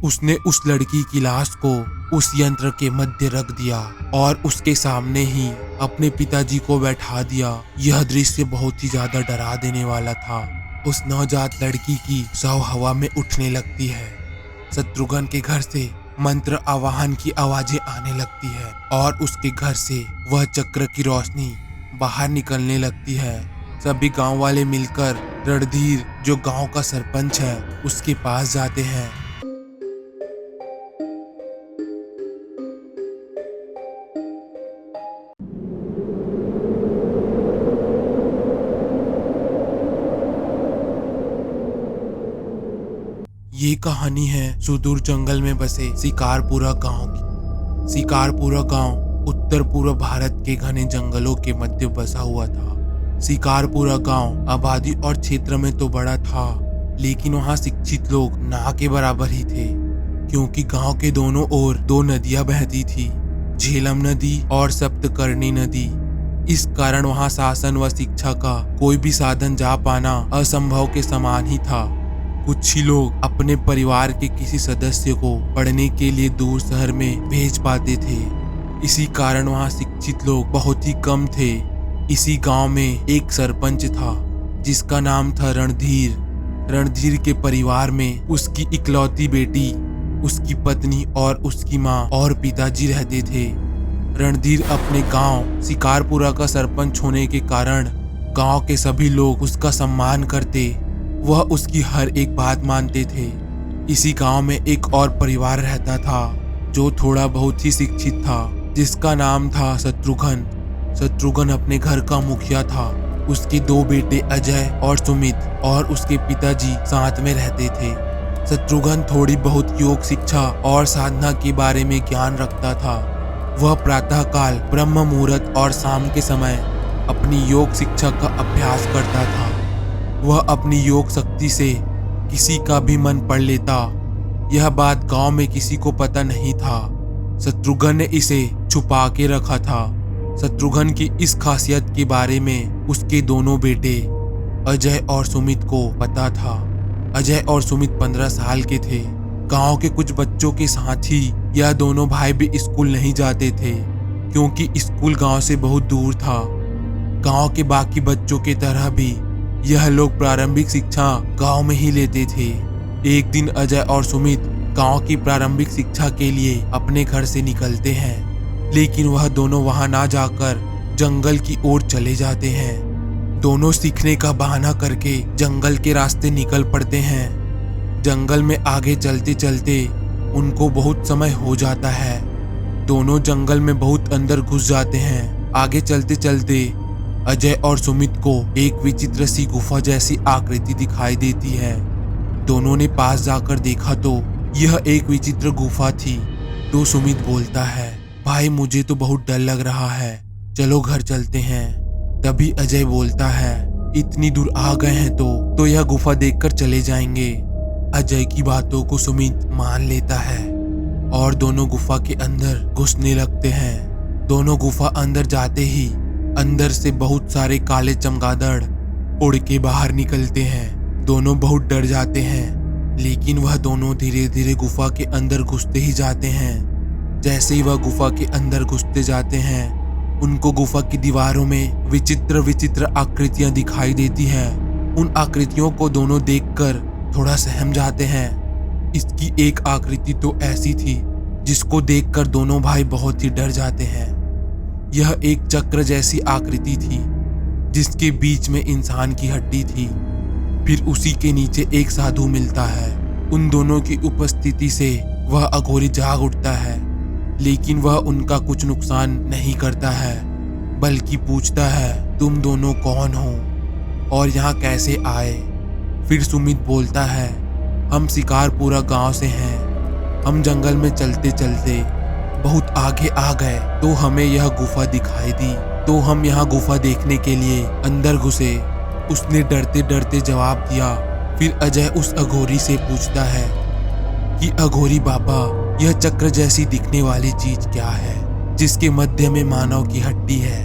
उसने उस लड़की की लाश को उस यंत्र के मध्य रख दिया और उसके सामने ही अपने पिताजी को बैठा दिया। यह दृश्य बहुत ही ज्यादा डरा देने वाला था। उस नवजात लड़की की शव हवा में उठने लगती है। शत्रुघ्न के घर से मंत्र आवाहन की आवाजें आने लगती है और उसके घर से वह चक्र की रोशनी बाहर निकलने लगती है। सभी गांव वाले मिलकर रणधीर, जो गांव का सरपंच है, उसके पास जाते हैं। ये कहानी है सुदूर जंगल में बसे शिकारपुरा गांव की। शिकारपुरा गांव उत्तर पूर्व भारत के घने जंगलों के मध्य बसा हुआ था। शिकारपुरा गांव आबादी और क्षेत्र में तो बड़ा था, लेकिन वहां शिक्षित लोग ना के बराबर ही थे, क्योंकि गांव के दोनों ओर दो नदियां बहती थी, झेलम नदी और सप्तकर्णी नदी। इस कारण वहां शासन व शिक्षा का कोई भी साधन जा पाना असंभव के समान ही था। कुछ ही लोग अपने परिवार के किसी सदस्य को पढ़ने के लिए दूर शहर में भेज पाते थे। इसी कारण वहाँ शिक्षित लोग बहुत ही कम थे। इसी गांव में एक सरपंच था जिसका नाम था रणधीर। रणधीर के परिवार में उसकी इकलौती बेटी, उसकी पत्नी और उसकी माँ और पिताजी रहते थे। रणधीर अपने गांव शिकारपुरा का सरपंच होने के कारण गांव के सभी लोग उसका सम्मान करते, वह उसकी हर एक बात मानते थे। इसी गांव में एक और परिवार रहता था जो थोड़ा बहुत ही शिक्षित था, जिसका नाम था शत्रुघ्न। शत्रुघ्न अपने घर का मुखिया था। उसके दो बेटे अजय और सुमित और उसके पिताजी साथ में रहते थे। शत्रुघ्न थोड़ी बहुत योग शिक्षा और साधना के बारे में ज्ञान रखता था। वह प्रातःकाल ब्रह्म मुहूर्त और शाम के समय अपनी योग शिक्षा का अभ्यास करता था। वह अपनी योग शक्ति से किसी का भी मन पढ़ लेता। यह बात गांव में किसी को पता नहीं था। शत्रुघ्न ने इसे छुपा के रखा था। शत्रुघ्न की इस खासियत के बारे में उसके दोनों बेटे अजय और सुमित को पता था। अजय और सुमित 15 साल के थे। गांव के कुछ बच्चों के साथ ही यह दोनों भाई भी स्कूल नहीं जाते थे, क्योंकि स्कूल गांव से बहुत दूर था। गांव के बाकी बच्चों की तरह भी यह लोग प्रारंभिक शिक्षा गांव में ही लेते थे। एक दिन अजय और सुमित गांव की प्रारंभिक शिक्षा के लिए अपने घर से निकलते हैं, लेकिन वह दोनों वहां ना जाकर जंगल की ओर चले जाते हैं। दोनों सीखने का बहाना करके जंगल के रास्ते निकल पड़ते हैं। जंगल में आगे चलते चलते उनको बहुत समय हो जाता है। दोनों जंगल में बहुत अंदर घुस जाते हैं। आगे चलते चलते अजय और सुमित को एक विचित्र सी गुफा जैसी आकृति दिखाई देती है। दोनों ने पास जाकर देखा तो यह एक विचित्र गुफा थी। तो सुमित बोलता है, भाई मुझे तो बहुत डर लग रहा है, चलो घर चलते हैं। तभी अजय बोलता है, इतनी दूर आ गए हैं तो यह गुफा देखकर चले जाएंगे। अजय की बातों को सुमित मान लेता है और दोनों गुफा के अंदर घुसने लगते हैं। दोनों गुफा अंदर जाते ही अंदर से बहुत सारे काले चमगादड़ उड़ के बाहर निकलते हैं। दोनों बहुत डर जाते हैं, लेकिन वह दोनों धीरे धीरे गुफा के अंदर घुसते ही जाते हैं। जैसे ही वह गुफा के अंदर घुसते जाते हैं, उनको गुफा की दीवारों में विचित्र विचित्र आकृतियां दिखाई देती हैं। उन आकृतियों को दोनों देखकर थोड़ा सहम जाते हैं। इसकी एक आकृति तो ऐसी थी जिसको देखकर दोनों भाई बहुत ही डर जाते हैं। यह एक चक्र जैसी आकृति थी जिसके बीच में इंसान की हड्डी थी। फिर उसी के नीचे एक साधु मिलता है। उन दोनों की उपस्थिति से वह अघोरी जाग उठता है, लेकिन वह उनका कुछ नुकसान नहीं करता है, बल्कि पूछता है, तुम दोनों कौन हो और यहाँ कैसे आए। फिर सुमित बोलता है, हम शिकारपुरा गांव से हैं। हम जंगल में चलते चलते बहुत आगे आ गए तो हमें यह गुफा दिखाई दी, तो हम यहाँ गुफा देखने के लिए अंदर घुसे। उसने डरते डरते जवाब दिया। फिर अजय उस अघोरी से पूछता है कि अघोरी बाबा, यह चक्र जैसी दिखने वाली चीज क्या है जिसके मध्य में मानव की हड्डी है।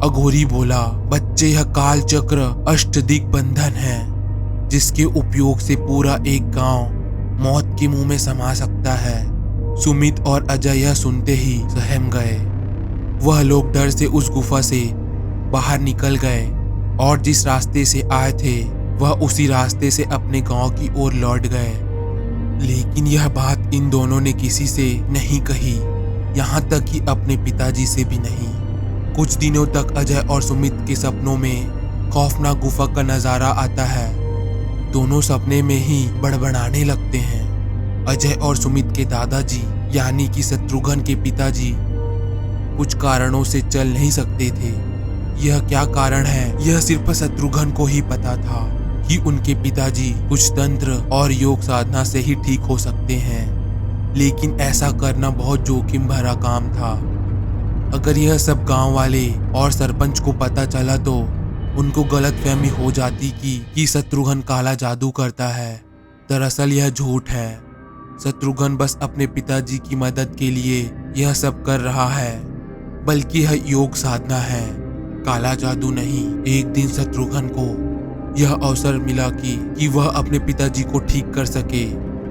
अघोरी बोला, बच्चे, यह काल चक्र अष्टदिक बंधन है, जिसके उपयोग से पूरा एक गांव मौत के मुंह में समा सकता है। सुमित और अजय यह सुनते ही सहम गए। वह लोग डर से उस गुफा से बाहर निकल गए और जिस रास्ते से आए थे वह उसी रास्ते से अपने गांव की ओर लौट गए। लेकिन यह बात इन दोनों ने किसी से नहीं कही, यहाँ तक कि अपने पिताजी से भी नहीं। कुछ दिनों तक अजय और सुमित के सपनों में खौफनाक गुफा का नजारा आता है। दोनों सपने में ही बड़बड़ाने लगते हैं। अजय और सुमित के दादाजी यानी कि शत्रुघ्न के पिताजी कुछ कारणों से चल नहीं सकते थे। यह क्या कारण है यह सिर्फ शत्रुघ्न को ही पता था कि उनके पिताजी कुछ तंत्र और योग साधना से ही ठीक हो सकते हैं, लेकिन ऐसा करना बहुत जोखिम भरा काम था। अगर यह सब गांव वाले और सरपंच को पता चला तो उनको गलतफहमी हो जाती कि शत्रुघ्न काला जादू करता है। दरअसल यह झूठ है। शत्रुघ्न बस अपने पिताजी की मदद के लिए यह सब कर रहा है, बल्कि यह योग साधना है, काला जादू नहीं। एक दिन शत्रुघ्न को यह अवसर मिला कि वह अपने पिताजी को ठीक कर सके।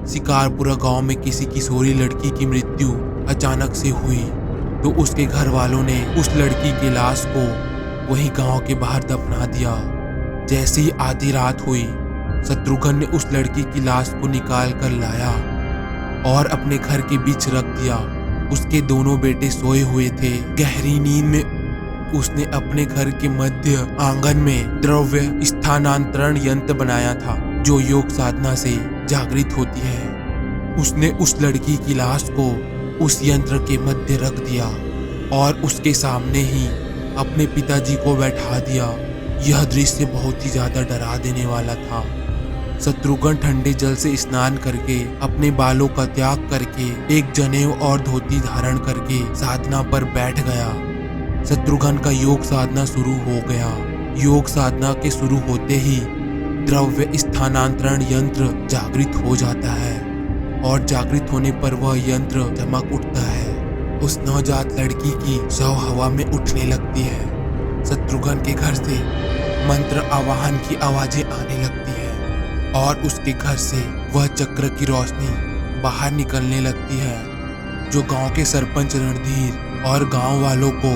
शिकारपुरा गांव में किसी किशोरी लड़की की मृत्यु अचानक से हुई तो उसके घर वालों ने उस लड़की की लाश को वही गांव के बाहर दफना दिया। जैसे ही आधी रात हुई, शत्रुघ्न ने उस लड़की की लाश को निकाल कर लाया और अपने घर के बीच रख दिया। उसके दोनों बेटे सोए हुए थे। गहरी नींद में उसने अपने घर के मध्य आंगन में द्रव्य स्थानांतरण यंत्र बनाया था जो योग साधना से जागृत होती है। उसने उस लड़की की लाश को उस यंत्र के मध्य रख दिया और उसके सामने ही अपने पिताजी को बैठा दिया। यह दृश्य बहुत ही ज्यादा डरा देने वाला था। शत्रुघ्न ठंडे जल से स्नान करके अपने बालों का त्याग करके एक जनेऊ और धोती धारण करके साधना पर बैठ गया। शत्रुघ्न का योग साधना शुरू हो गया। योग साधना के शुरू होते ही द्रव्य स्थानांतरण यंत्र जागृत हो जाता है और जागृत होने पर वह यंत्र चमक उठता है। उस नवजात लड़की की शव हवा में उठने लगती है। शत्रुघ्न के घर से मंत्र आवाहन की आवाजें आने लगती है और उसके घर से वह चक्र की रोशनी बाहर निकलने लगती है जो गांव के सरपंच रणधीर और गांव वालों को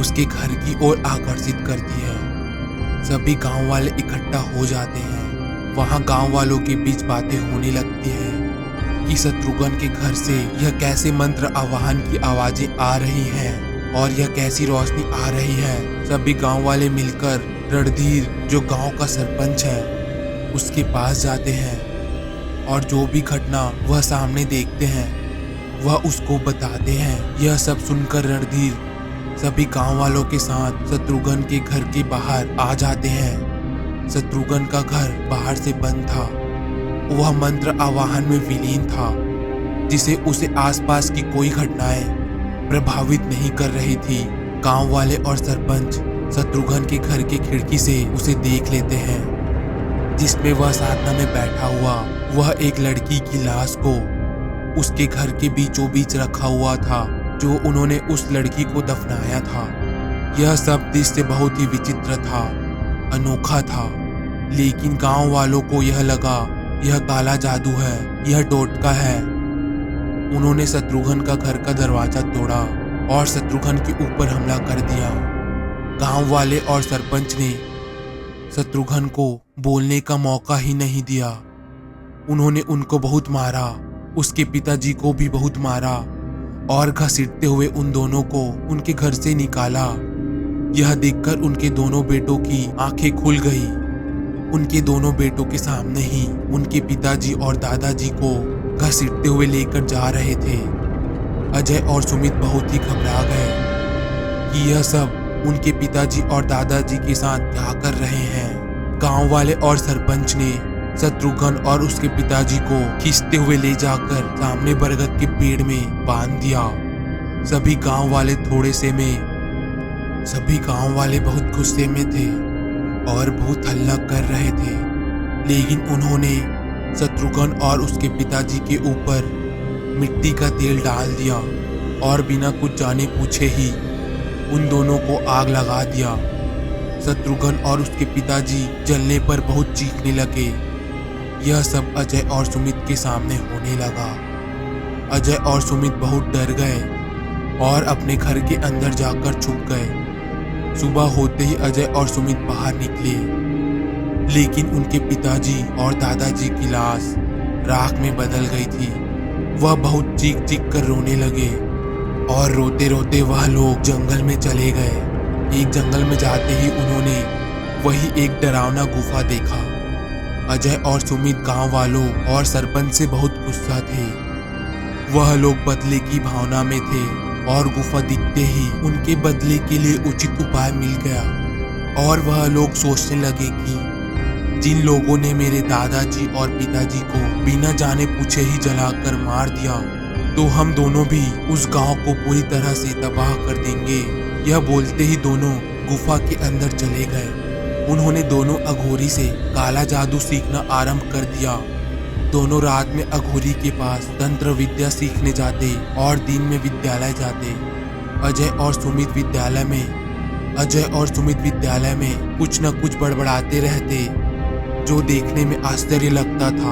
उसके घर की ओर आकर्षित करती है। सभी गांव वाले इकट्ठा हो जाते हैं। वहां गांव वालों के बीच बातें होने लगती है कि शत्रुघ्न के घर से यह कैसे मंत्र आवाहन की आवाजें आ रही हैं और यह कैसी रोशनी आ रही है। सभी गांव वाले मिलकर रणधीर जो गांव का सरपंच है उसके पास जाते हैं और जो भी घटना वह सामने देखते हैं वह उसको बताते हैं। यह सब सुनकर रणधीर सभी गांव वालों के साथ शत्रुघ्न के घर के बाहर आ जाते हैं। शत्रुघ्न का घर बाहर से बंद था। वह मंत्र आवाहन में विलीन था जिसे उसे आसपास की कोई घटनाएं प्रभावित नहीं कर रही थी। गांव वाले और सरपंच शत्रुघ्न के घर की खिड़की से उसे देख लेते हैं जिसमें वह साधना में बैठा हुआ वह एक लड़की की लाश को उसके घर के बीचों बीच रखा हुआ था जो उन्होंने उस लड़की को दफनाया था। यह सब दृश्य बहुत ही विचित्र था, अनोखा था, लेकिन गांव वालों को यह लगा यह काला जादू है, यह टोटका है। उन्होंने शत्रुघ्न का घर का दरवाजा तोड़ा और शत्रुघ्न के ऊपर हमला कर दिया। गांव वाले और सरपंच ने शत्रुघ्न को बोलने का मौका ही नहीं दिया। उन्होंने उनको बहुत मारा, उसके पिताजी को भी बहुत मारा और घसीटते हुए उन दोनों को उनके घर से निकाला। यह देखकर उनके दोनों बेटों की आंखें खुल गई। उनके दोनों बेटों के सामने ही उनके पिताजी और दादाजी को घसीटते हुए लेकर जा रहे थे। अजय और सुमित बहुत ही घबरा गए कि यह सब उनके पिताजी और दादाजी के साथ क्या कर रहे हैं। गांव वाले और सरपंच ने शत्रुघ्न और उसके पिताजी को खींचते हुए ले जाकर सामने बरगद के पेड़ में बांध दिया। सभी गांव वाले बहुत गुस्से में थे और बहुत हल्ला कर रहे थे, लेकिन उन्होंने शत्रुघ्न और उसके पिताजी के ऊपर मिट्टी का तेल डाल दिया और बिना कुछ जाने पूछे ही उन दोनों को आग लगा दिया। शत्रुघ्न और उसके पिताजी जलने पर बहुत चीखने लगे। यह सब अजय और सुमित के सामने होने लगा। अजय और सुमित बहुत डर गए और अपने घर के अंदर जाकर छुप गए। सुबह होते ही अजय और सुमित बाहर निकले, लेकिन उनके पिताजी और दादाजी की लाश राख में बदल गई थी। वह बहुत चीख चीख कर रोने लगे और रोते रोते वह लोग जंगल में चले गए। एक जंगल में जाते ही उन्होंने वही एक डरावना गुफा देखा। अजय और सुमित गांव वालों और सरपंच से बहुत गुस्सा थे। वह लोग बदले की भावना में थे और गुफा दिखते ही उनके बदले के लिए उचित उपाय मिल गया और वह लोग सोचने लगे कि जिन लोगों ने मेरे दादाजी और पिताजी को बिना जाने पूछे ही जलाकर मार दिया, तो हम दोनों भी उस गांव को पूरी तरह से तबाह कर देंगे। यह बोलते ही दोनों गुफा के अंदर चले गए। उन्होंने दोनों अघोरी से काला जादू सीखना आरंभ कर दिया। दोनों रात में अघोरी के पास तंत्र विद्या सीखने जाते और दिन में विद्यालय जाते। अजय और सुमित विद्यालय में कुछ न कुछ बड़बड़ाते रहते, जो देखने में आश्चर्य लगता था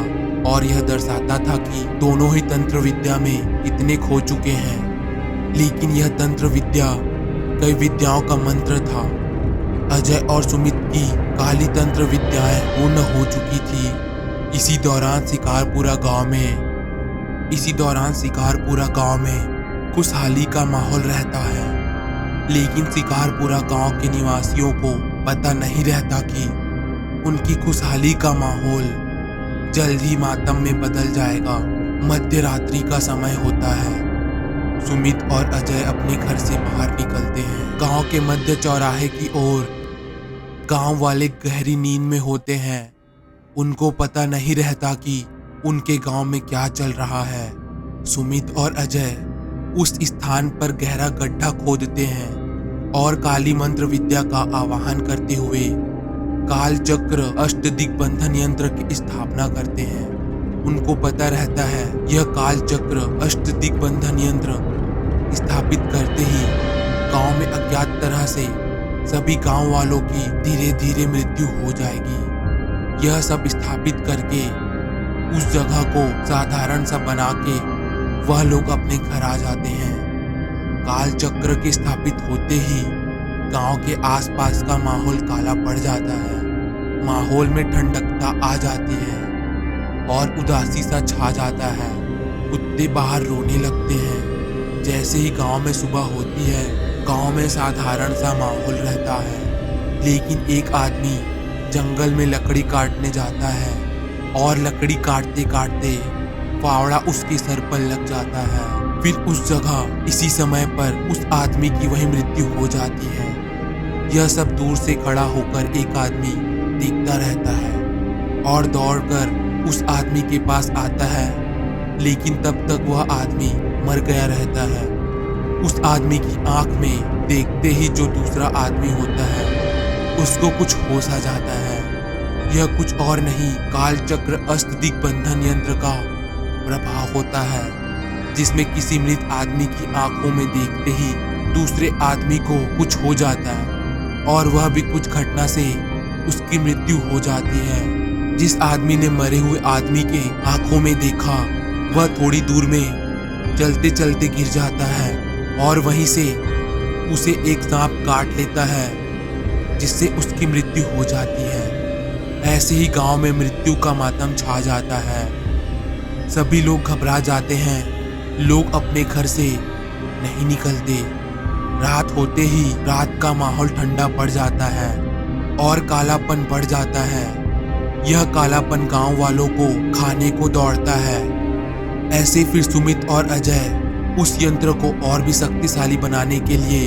और यह दर्शाता था कि दोनों ही तंत्र विद्या में कितने खो चुके हैं। लेकिन यह तंत्र विद्या कई विद्याओं का मंत्र था। अजय और सुमित की काली तंत्र विद्याएं पूर्ण हो चुकी थी। इसी दौरान शिकारपुरा गांव में खुशहाली का माहौल रहता है। लेकिन शिकारपुरा गांव के निवासियों को पता नहीं रहता कि उनकी खुशहाली का माहौल जल्द ही मातम में बदल जाएगा। मध्य रात्रि का समय होता है। सुमित और अजय अपने घर से बाहर निकलते हैं। गांव के मध्य चौराहे की ओर गांव वाले गहरी नींद में होते हैं। उनको पता नहीं रहता कि उनके गांव में क्या चल रहा है। सुमित और अजय उस स्थान पर गहरा गड्ढा खोदते हैं और काली मंत्र विद्या का आवाहन करते हुए काल चक्र अष्टदिग्बंधन यंत्र की स्थापना करते हैं। उनको पता रहता है यह काल चक्र अष्टदिग्बंधन यंत्र स्थापित करते ही गांव में अज्ञात तरह से सभी गांव वालों की धीरे धीरे मृत्यु हो जाएगी। यह सब स्थापित करके उस जगह को साधारण सा बना के वह लोग अपने घर आ जाते हैं। काल चक्र के स्थापित होते ही गांव के आसपास का माहौल काला पड़ जाता है। माहौल में ठंडकता आ जाती है और उदासी सा छा जाता है। कुत्ते बाहर रोने लगते हैं। जैसे ही गांव में सुबह होती है, गांव में साधारण सा माहौल रहता है। लेकिन एक आदमी जंगल में लकड़ी काटने जाता है और लकड़ी काटते काटते फावड़ा उसके सर पर लग जाता है। फिर उस जगह इसी समय पर उस आदमी की वही मृत्यु हो जाती है। यह सब दूर से खड़ा होकर एक आदमी देखता रहता है और दौड़कर उस आदमी के पास आता है, लेकिन तब तक वह आदमी मर गया रहता है। उस आदमी की आंख में देखते ही जो दूसरा आदमी होता है उसको कुछ होश आ जाता है। यह कुछ और नहीं, काल चक्र अष्टदिग्बंधन यंत्र का प्रभाव होता है, जिसमें किसी मृत आदमी की आंखों में देखते ही दूसरे आदमी को कुछ हो जाता है और वह भी कुछ घटना से उसकी मृत्यु हो जाती है। जिस आदमी ने मरे हुए आदमी के आंखों में देखा, वह थोड़ी दूर में चलते चलते गिर जाता है और वहीं से उसे एक सांप काट लेता है, जिससे उसकी मृत्यु हो जाती है। ऐसे ही गांव में मृत्यु का मातम छा जाता है। सभी लोग घबरा जाते हैं। लोग अपने घर से नहीं निकलते। रात होते ही रात का माहौल ठंडा पड़ जाता है और कालापन बढ़ जाता है। यह कालापन गांव वालों को खाने को दौड़ता है। ऐसे फिर सुमित और अजय उस यंत्र को और भी शक्तिशाली बनाने के लिए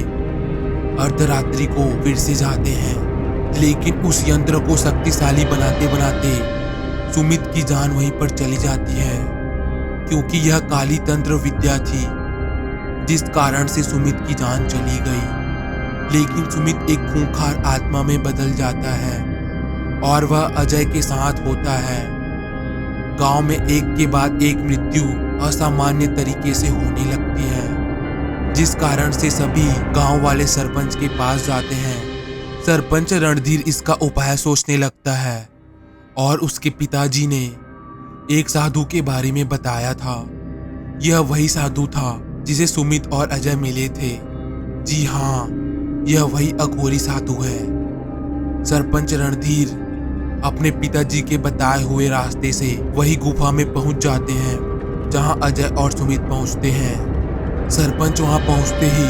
अर्धरात्रि को फिर से जाते हैं। लेकिन उस यंत्र को शक्तिशाली बनाते बनाते सुमित की जान वहीं पर चली जाती है, क्योंकि यह काली तंत्र विद्या थी जिस कारण से सुमित की जान चली गई। लेकिन सुमित एक खूंखार आत्मा में बदल जाता है और वह अजय के साथ होता है। गांव में एक के बाद एक मृत्यु असामान्य तरीके से होने लगती है, जिस कारण से सभी गांव वाले सरपंच के पास जाते हैं। सरपंच रणधीर इसका उपाय सोचने लगता है और उसके पिताजी ने एक साधु के बारे में बताया था। यह वही साधु था जिसे सुमित और अजय मिले थे। जी हाँ, यह वही अघोरी साधु है। सरपंच रणधीर अपने पिताजी के बताए हुए रास्ते से वही गुफा में पहुंच जाते हैं जहां अजय और सुमित पहुंचते हैं। सरपंच वहां पहुंचते ही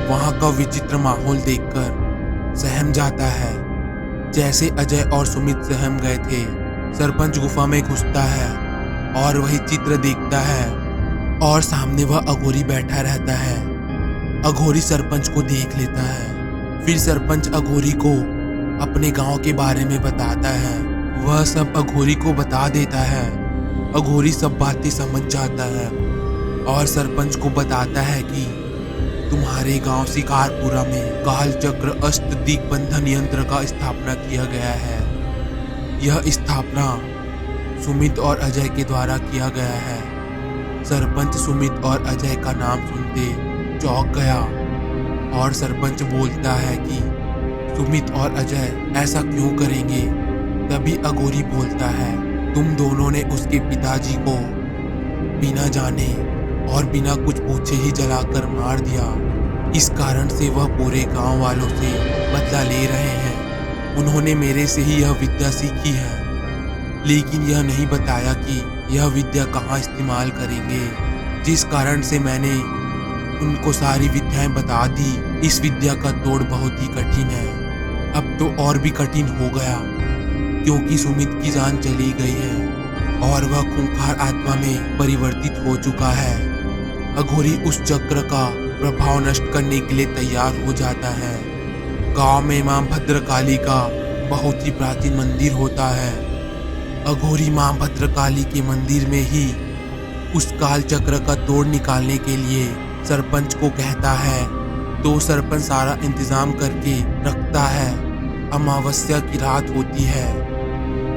वहां का विचित्र माहौल देखकर सहम जाता है। जैसे अजय और सुमित सहम गए थे, सरपंच गुफा में घुसता है और वही चित्र देखता है और सामने वह अघोरी बैठा रहता है। अघोरी सरपंच को देख लेता है। फिर सरपंच अघोरी को अपने गांव के बारे में बताता है। वह सब अघोरी को बता देता है। अघोरी सब बातें समझ जाता है और सरपंच को बताता है कि तुम्हारे गांव शिकारपुरा में काल चक्र अष्ट दिग्बंधन यंत्र का स्थापना किया गया है। यह स्थापना सुमित और अजय के द्वारा किया गया है। सरपंच सुमित और अजय का नाम सुनते चौंक गया और सरपंच बोलता है कि सुमित और अजय ऐसा क्यों करेंगे। तभी अघोरी बोलता है, तुम दोनों ने उसके पिताजी को बिना जाने और बिना कुछ पूछे ही जलाकर मार दिया। इस कारण से वह पूरे गांव वालों से बदला ले रहे हैं। उन्होंने मेरे से ही यह विद्या सीखी है, लेकिन यह नहीं बताया कि यह विद्या कहाँ इस्तेमाल करेंगे, जिस कारण से मैंने उनको सारी विद्याएं बता दी। इस विद्या का तोड़ बहुत ही कठिन है। अब तो और भी कठिन हो गया क्योंकि सुमित की जान चली गई है और वह खूंखार आत्मा में परिवर्तित हो चुका है। अघोरी उस चक्र का प्रभाव नष्ट करने के लिए तैयार हो जाता है। गांव में मां भद्रकाली का बहुत ही प्राचीन मंदिर होता है। अघोरी मां भद्रकाली के मंदिर में ही उस काल चक्र का तोड़ निकालने के लिए सरपंच को कहता है। तो सरपंच सारा इंतजाम करके रखता है। अमावस्या की रात होती है।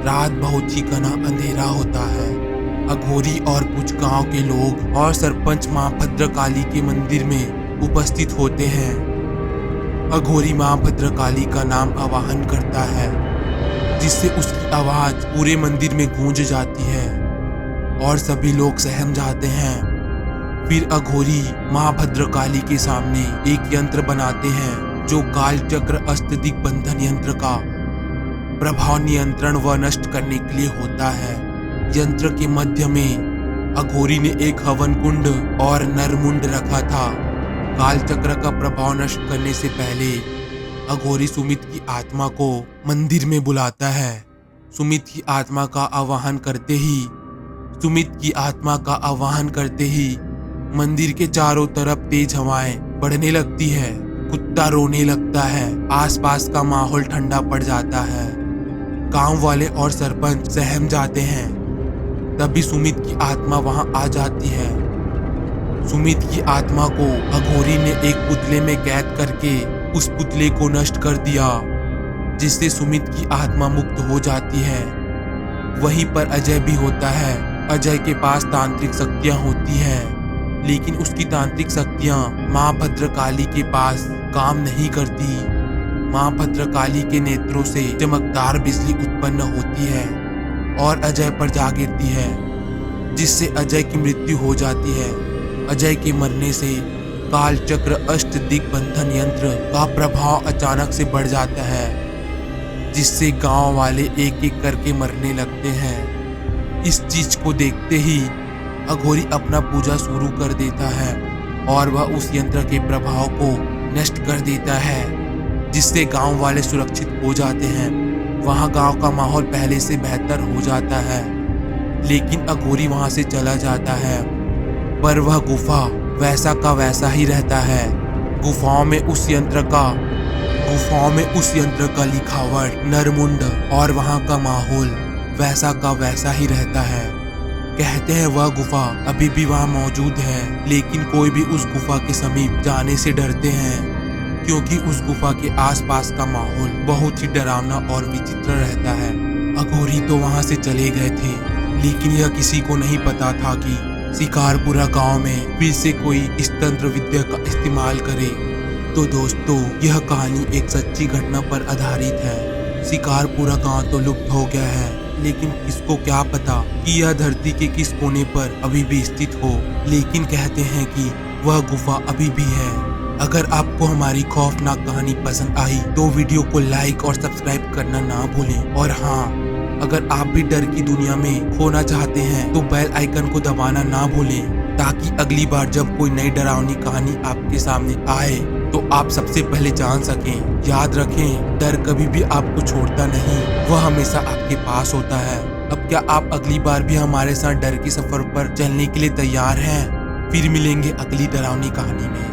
रात बहुत ही घना अंधेरा होता है। अघोरी और कुछ गांव के लोग और सरपंच मां भद्रकाली के मंदिर में उपस्थित होते हैं। अघोरी मां भद्रकाली का नाम आवाहन करता है, जिससे उसकी आवाज पूरे मंदिर में गूंज जाती है और सभी लोग सहम जाते हैं। फिर अघोरी मां भद्रकाली के सामने एक यंत्र बनाते हैं जो काल चक्र अष्ट दिग्बंधन यंत्र का प्रभाव नियंत्रण व नष्ट करने के लिए होता है। यंत्र के मध्य में अघोरी ने एक हवन कुंड और नरमुंड रखा था। काल चक्र का प्रभाव नष्ट करने से पहले अघोरी सुमित की आत्मा को मंदिर में बुलाता है। सुमित की आत्मा का आवाहन करते ही मंदिर के चारों तरफ तेज हवाएं बढ़ने लगती है। कुत्ता रोने लगता है। आसपास का माहौल ठंडा पड़ जाता है। गांव वाले और सरपंच सहम जाते हैं। तभी सुमित की आत्मा वहां आ जाती है। सुमित की आत्मा को अघोरी ने एक पुतले में कैद करके उस पुतले को नष्ट कर दिया, जिससे सुमित की आत्मा मुक्त हो जाती है। वहीं पर अजय भी होता है। अजय के पास तांत्रिक शक्तियां होती है, लेकिन उसकी तांत्रिक शक्तियां मां भद्रकाली के पास काम नहीं करती। मां भद्रकाली के नेत्रों से चमकदार बिजली उत्पन्न होती है और अजय पर जा गिरती है, जिससे अजय की मृत्यु हो जाती है। अजय के मरने से काल चक्र अष्ट दिग्बंधन यंत्र का प्रभाव अचानक से बढ़ जाता है, जिससे गांव वाले एक एक करके मरने लगते हैं। इस चीज को देखते ही अघोरी अपना पूजा शुरू कर देता है और वह उस यंत्र के प्रभाव को नष्ट कर देता है, जिससे गांव वाले सुरक्षित हो जाते हैं। वहां गांव का माहौल पहले से बेहतर हो जाता है, लेकिन अघोरी वहां से चला जाता है, पर वह गुफा वैसा का वैसा ही रहता है। गुफाओं में उस यंत्र का लिखावट, नरमुंड और वहां का माहौल वैसा का वैसा ही रहता है। कहते हैं वह गुफा अभी भी वहां मौजूद है, लेकिन कोई भी उस गुफा के समीप जाने से डरते हैं, क्योंकि उस गुफा के आसपास का माहौल बहुत ही डरावना और विचित्र रहता है। अघोरी तो वहां से चले गए थे, लेकिन यह किसी को नहीं पता था कि शिकारपुरा गांव में फिर से कोई इस तंत्र विद्या का इस्तेमाल करे। तो दोस्तों, यह कहानी एक सच्ची घटना पर आधारित है। शिकारपुरा गांव तो लुप्त हो गया है, लेकिन किसको क्या पता कि यह धरती के किस कोने पर अभी भी स्थित हो। लेकिन कहते हैं कि वह गुफा अभी भी है। अगर आपको हमारी खौफनाक कहानी पसंद आई तो वीडियो को लाइक और सब्सक्राइब करना ना भूलें। और हाँ, अगर आप भी डर की दुनिया में खोना चाहते हैं तो बेल आइकन को दबाना ना भूलें, ताकि अगली बार जब कोई नई डरावनी कहानी आपके सामने आए तो आप सबसे पहले जान सकें। याद रखें, डर कभी भी आपको छोड़ता नहीं, वह हमेशा आपके पास होता है। अब क्या आप अगली बार भी हमारे साथ डर के सफर पर चलने के लिए तैयार हैं? फिर मिलेंगे अगली डरावनी कहानी में।